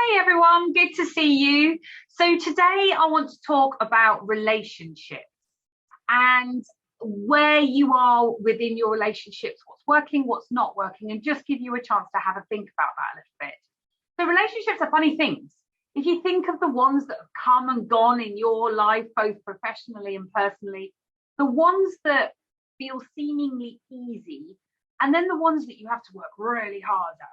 Hi everyone, good to see you. So today I want to talk about relationships and where you are within your relationships, what's working, what's not working, and just give you a chance to have a think about that a little bit. So relationships are funny things. If you think of the ones that have come and gone in your life, both professionally and personally, the ones that feel seemingly easy, and then the ones that you have to work really hard at.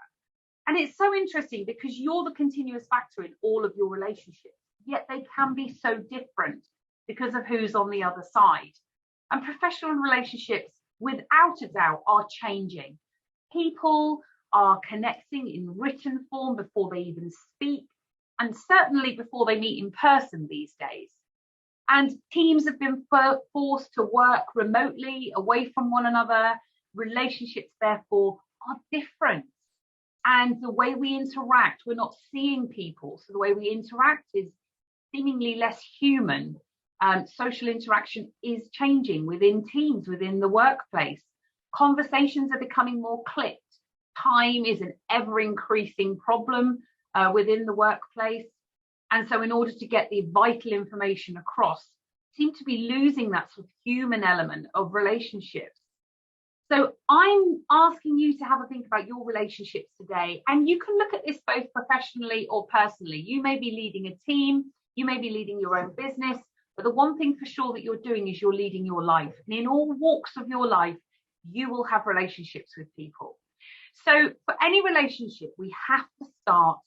And it's so interesting because you're the continuous factor in all of your relationships, yet they can be so different because of who's on the other side. And professional relationships, without a doubt, are changing. People are connecting in written form before they even speak, and certainly before they meet in person these days. And teams have been forced to work remotely, away from one another. Relationships, therefore, are different. And the way we interact, we're not seeing people. So the way we interact is seemingly less human. Social interaction is changing within teams, within the workplace. Conversations are becoming more clipped. Time is an ever increasing problem within the workplace. And so in order to get the vital information across, seem to be losing that sort of human element of relationships. So I'm asking you to have a think about your relationships today, and you can look at this both professionally or personally. You may be leading a team, you may be leading your own business, but the one thing for sure that you're doing is you're leading your life. And in all walks of your life, you will have relationships with people. So for any relationship, we have to start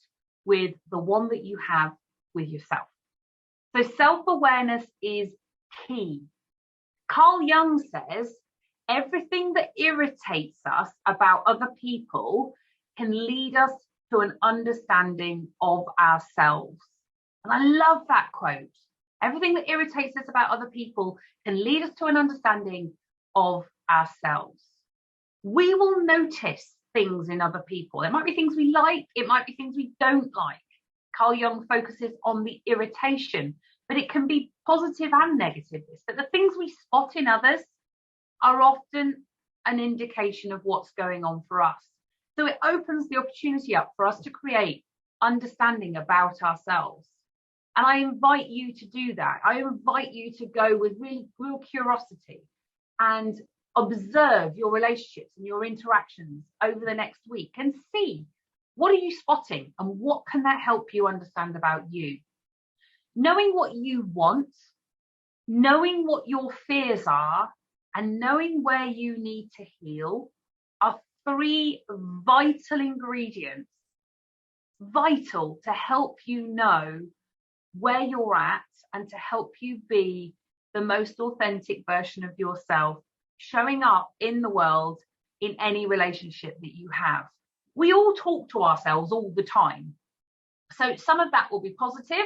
with the one that you have with yourself. So self-awareness is key. Carl Jung says, everything that irritates us about other people can lead us to an understanding of ourselves. And I love that quote. Everything that irritates us about other people can lead us to an understanding of ourselves. We will notice things in other people. It might be things we like, it might be things we don't like. Carl Jung focuses on the irritation, but it can be positive and negative. But the things we spot in others are often an indication of what's going on for us. So it opens the opportunity up for us to create understanding about ourselves. And I invite you to do that. I invite you to go with real curiosity and observe your relationships and your interactions over the next week and see, what are you spotting and what can that help you understand about you? Knowing what you want, knowing what your fears are, and knowing where you need to heal are three vital ingredients, vital to help you know where you're at and to help you be the most authentic version of yourself, showing up in the world in any relationship that you have. We all talk to ourselves all the time. So some of that will be positive,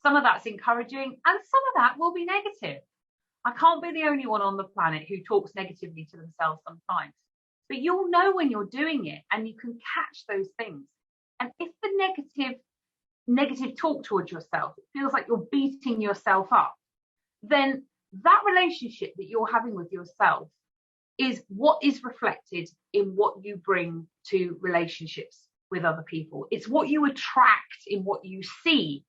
some of that's encouraging, and some of that will be negative. I can't be the only one on the planet who talks negatively to themselves sometimes, but you'll know when you're doing it and you can catch those things. And if the negative talk towards yourself, it feels like you're beating yourself up, then that relationship that you're having with yourself is what is reflected in what you bring to relationships with other people. It's what you attract in what you see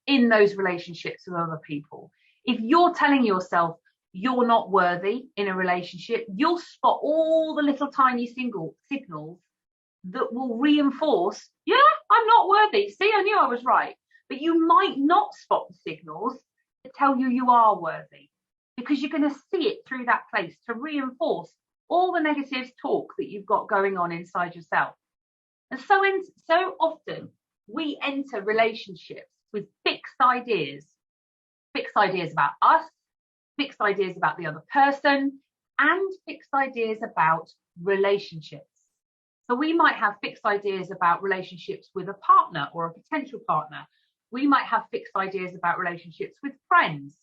in those relationships with other people. If you're telling yourself you're not worthy in a relationship, you'll spot all the little tiny signals that will reinforce, yeah, I'm not worthy. See, I knew I was right. But you might not spot the signals that tell you you are worthy, because you're going to see it through that place to reinforce all the negative talk that you've got going on inside yourself. And so often we enter relationships with fixed ideas about us, fixed ideas about the other person, and fixed ideas about relationships. So we might have fixed ideas about relationships with a partner or a potential partner. We might have fixed ideas about relationships with friends,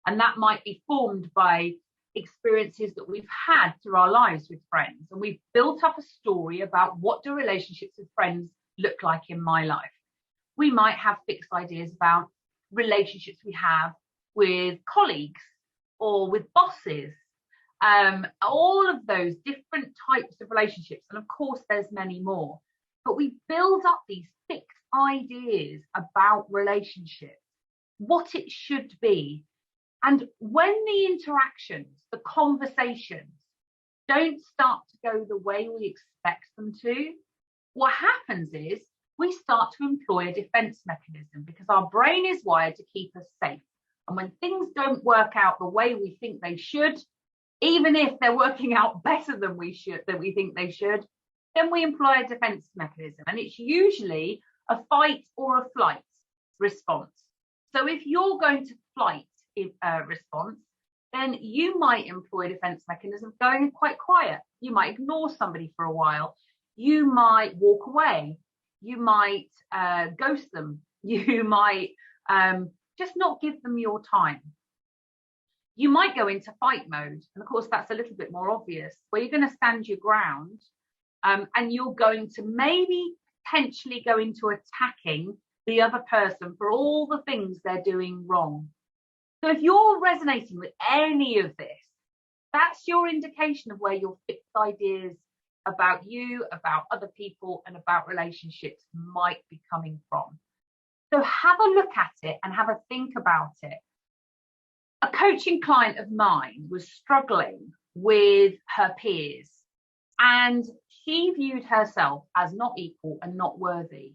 and that might be formed by experiences that we've had through our lives with friends. And we've built up a story about what do relationships with friends look like in my life. We might have fixed ideas about relationships we have with colleagues or with bosses, all of those different types of relationships. And of course, there's many more. but we build up these fixed ideas about relationships, what it should be. And when the interactions, the conversations don't start to go the way we expect them to, what happens is we start to employ a defense mechanism, because our brain is wired to keep us safe. And when things don't work out the way we think they should, even if they're working out better than we think they should, then we employ a defense mechanism. And it's usually a fight or a flight response. So if you're going to flight response, then you might employ a defense mechanism going quite quiet. You might ignore somebody for a while. You might walk away. You might ghost them. You might just not give them your time. You might go into fight mode. And of course, that's a little bit more obvious, where you're going to stand your ground and you're going to maybe potentially go into attacking the other person for all the things they're doing wrong. So if you're resonating with any of this, that's your indication of where your fixed ideas about you, about other people, and about relationships might be coming from. So have a look at it and have a think about it. A coaching client of mine was struggling with her peers, and she viewed herself as not equal and not worthy.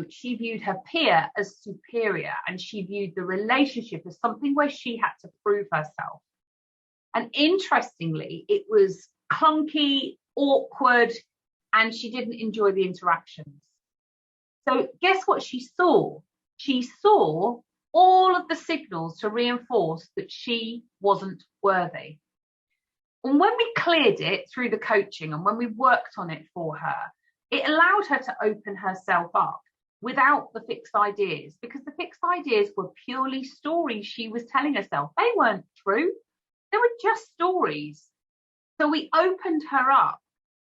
She viewed her peer as superior, and she viewed the relationship as something where she had to prove herself. And interestingly, it was clunky, awkward, and she didn't enjoy the interactions. So guess what she saw? She saw all of the signals to reinforce that she wasn't worthy. And when we cleared it through the coaching and when we worked on it for her, it allowed her to open herself up without the fixed ideas, because the fixed ideas were purely stories she was telling herself. They weren't true. They were just stories. So we opened her up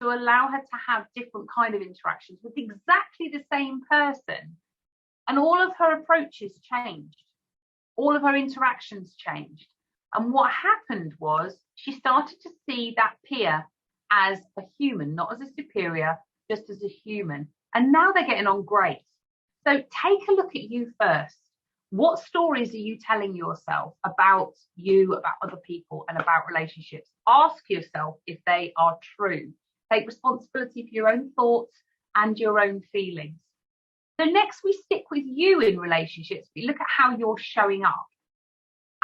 to allow her to have different kind of interactions with exactly the same person. And all of her approaches changed. All of her interactions changed. And what happened was she started to see that peer as a human, not as a superior, just as a human. And now they're getting on great. So take a look at you first. What stories are you telling yourself about you, about other people, and about relationships? Ask yourself if they are true. Take responsibility for your own thoughts and your own feelings. So next, we stick with you in relationships. We look at how you're showing up,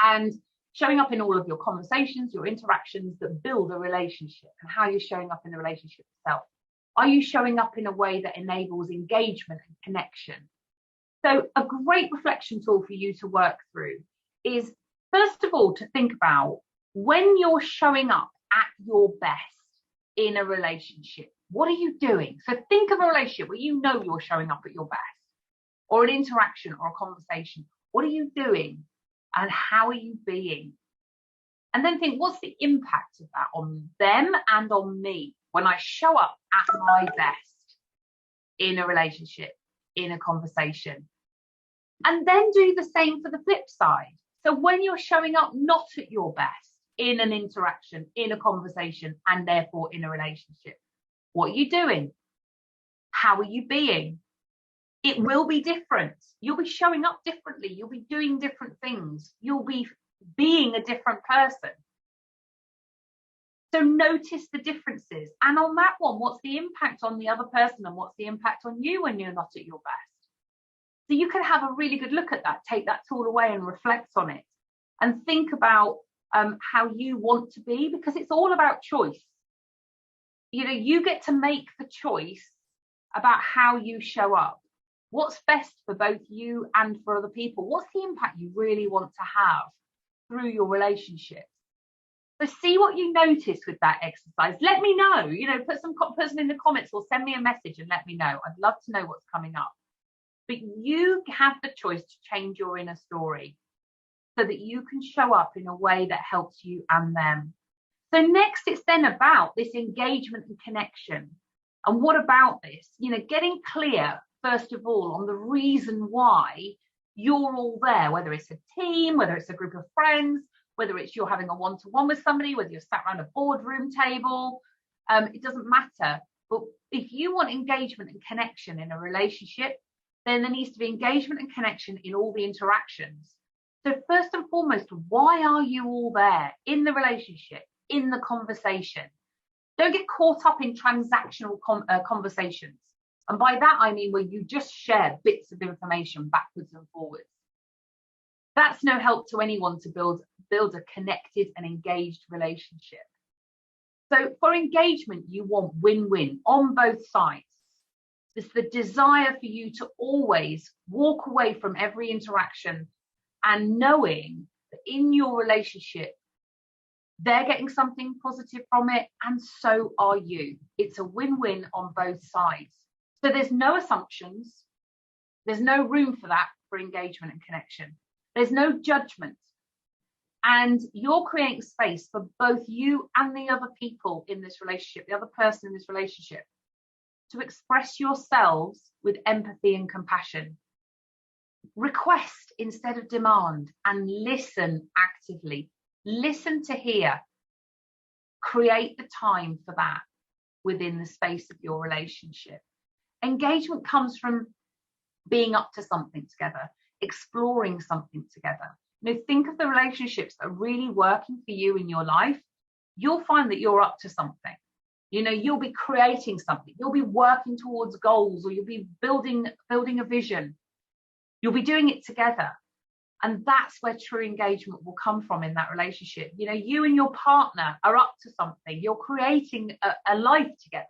and showing up in all of your conversations, your interactions that build a relationship, and how you're showing up in the relationship itself. Are you showing up in a way that enables engagement and connection? So a great reflection tool for you to work through is, first of all, to think about when you're showing up at your best in a relationship, what are you doing? So think of a relationship where you know you're showing up at your best, or an interaction or a conversation. What are you doing and how are you being? And then think, what's the impact of that on them and on me when I show up at my best in a relationship, in a conversation? And then do the same for the flip side. So when you're showing up not at your best in an interaction, in a conversation, and therefore in a relationship, what are you doing? How are you being? It will be different. You'll be showing up differently. You'll be doing different things. You'll be being a different person. So notice the differences. And on that one, what's the impact on the other person, and what's the impact on you when you're not at your best? So you can have a really good look at that, take that tool away and reflect on it, and think about how you want to be, because it's all about choice. You know, you get to make the choice about how you show up. What's best for both you and for other people? What's the impact you really want to have through your relationship? So see what you notice with that exercise. Let me know, you know, put some person in the comments or send me a message and let me know. I'd love to know what's coming up. But you have the choice to change your inner story so that you can show up in a way that helps you and them. So next, it's then about this engagement and connection. And what about this? You know, getting clear, first of all, on the reason why you're all there, whether it's a team, whether it's a group of friends, whether it's you're having a one-to-one with somebody, whether you're sat around a boardroom table, it doesn't matter. But if you want engagement and connection in a relationship, then there needs to be engagement and connection in all the interactions. So first and foremost, why are you all there in the relationship, in the conversation? Don't get caught up in transactional conversations. And by that, I mean where you just share bits of information backwards and forwards. That's no help to anyone to build a connected and engaged relationship. So for engagement, you want win-win on both sides. There's the desire for you to always walk away from every interaction and knowing that in your relationship, they're getting something positive from it, and so are you. It's a win-win on both sides. So there's no assumptions. There's no room for that for engagement and connection. There's no judgment. And you're creating space for both you and the other people in this relationship, the other person in this relationship, to express yourselves with empathy and compassion. Request instead of demand, and listen actively. Listen to hear. Create the time for that within the space of your relationship. Engagement comes from being up to something together, exploring something together. You know, think of the relationships that are really working for you in your life. You'll find that you're up to something. You know, you'll be creating something. You'll be working towards goals, or you'll be building a vision. You'll be doing it together. And that's where true engagement will come from in that relationship. You know, you and your partner are up to something. You're creating a life together.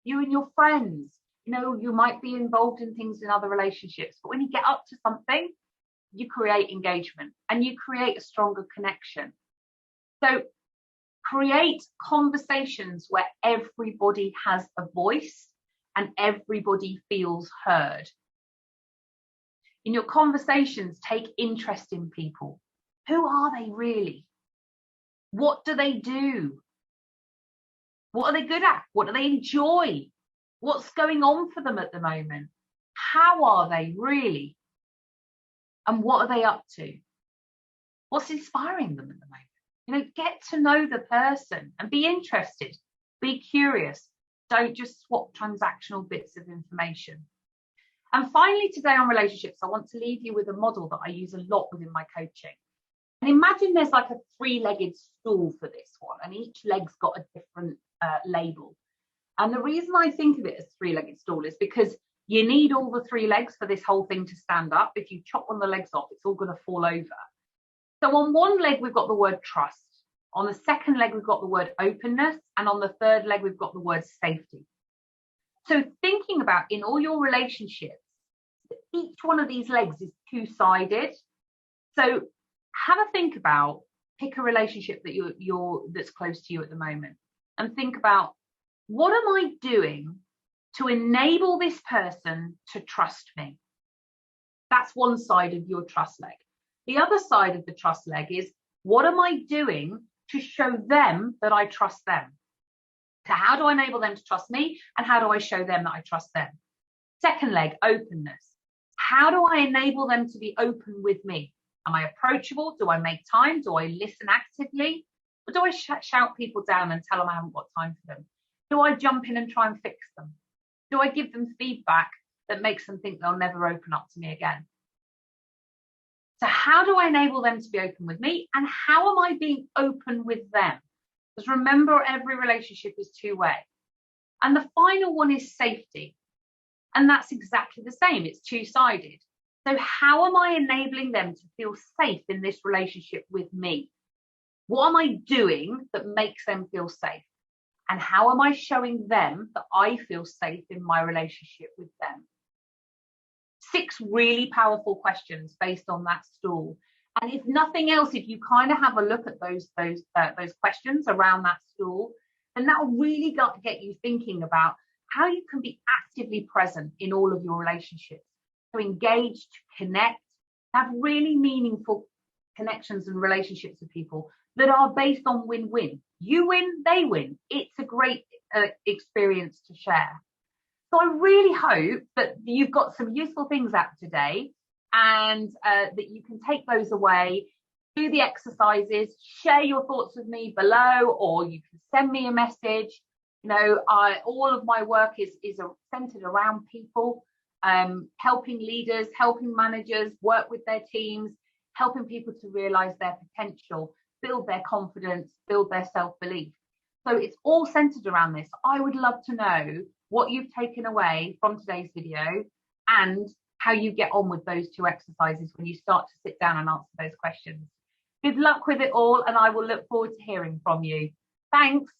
You and your friends, you know, you might be involved in things in other relationships, but when you get up to something, you create engagement and you create a stronger connection. So create conversations where everybody has a voice and everybody feels heard. In your conversations, take interest in people. Who are they really? What do they do? What are they good at? What do they enjoy? What's going on for them at the moment? How are they really? And what are they up to? What's inspiring them at the moment? You know, get to know the person and be interested. Be curious. Don't just swap transactional bits of information. And finally, today on relationships, I want to leave you with a model that I use a lot within my coaching. And imagine there's like a three-legged stool for this one, and each leg's got a different label. And the reason I think of it as three-legged stool is because you need all the three legs for this whole thing to stand up. If you chop one of the legs off, it's all going to fall over. So on one leg, we've got the word trust. On the second leg, we've got the word openness. And on the third leg, we've got the word safety. So thinking about in all your relationships, each one of these legs is two-sided. So have a think about, pick a relationship that that's close to you at the moment, and think about, what am I doing to enable this person to trust me? That's one side of your trust leg. The other side of the trust leg is, what am I doing to show them that I trust them? So how do I enable them to trust me, and how do I show them that I trust them? Second leg, openness. How do I enable them to be open with me? Am I approachable? Do I make time? Do I listen actively? Or do I shout people down and tell them I haven't got time for them? Do I jump in and try and fix them? Do I give them feedback that makes them think they'll never open up to me again? So how do I enable them to be open with me, and how am I being open with them? Because remember, every relationship is two-way. And the final one is safety. And that's exactly the same. It's two-sided. So how am I enabling them to feel safe in this relationship with me? What am I doing that makes them feel safe? And how am I showing them that I feel safe in my relationship with them? 6 really powerful questions based on that stool. And if nothing else, if you kind of have a look at those questions around that stool, then that will really get you thinking about how you can be actively present in all of your relationships, to engage, to connect, have really meaningful connections and relationships with people that are based on win-win. You win, they win. It's a great experience to share. So I really hope that you've got some useful things out today, and that you can take those away, do the exercises, share your thoughts with me below, or you can send me a message. You know, all of my work is centered around people, helping leaders, helping managers work with their teams, helping people to realize their potential, build their confidence, build their self-belief. So it's all centered around this. I would love to know what you've taken away from today's video and how you get on with those 2 exercises when you start to sit down and answer those questions. Good luck with it all, and I will look forward to hearing from you. Thanks.